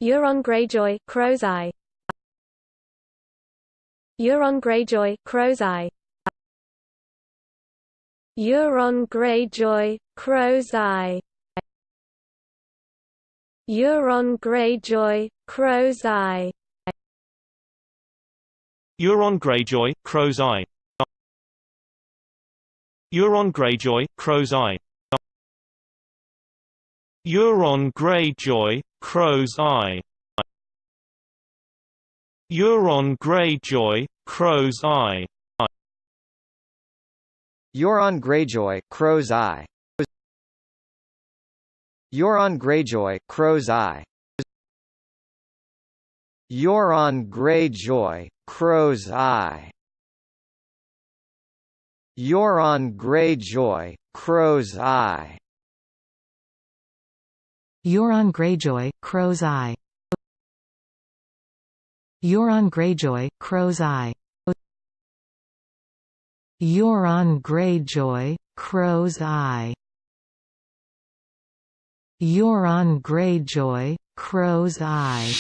Euron Greyjoy, Crow's Eye. Euron Greyjoy, Crow's Eye. Euron Greyjoy, Crow's Eye. Euron Greyjoy, Crow's Eye. Euron Greyjoy, Crow's Eye. Euron Greyjoy, Crow's Eye. Euron Greyjoy, Crow's Eye. Euron Greyjoy, Crow's Eye. Euron Greyjoy, Crow's Eye. Euron Greyjoy, Crow's Eye. Euron Greyjoy, Crow's Eye. Euron Greyjoy, Crow's Eye. Euron Greyjoy, Crow's Eye. Euron Greyjoy, Crow's Eye. Euron Greyjoy, Crow's Eye. Euron Greyjoy, Crow's Eye.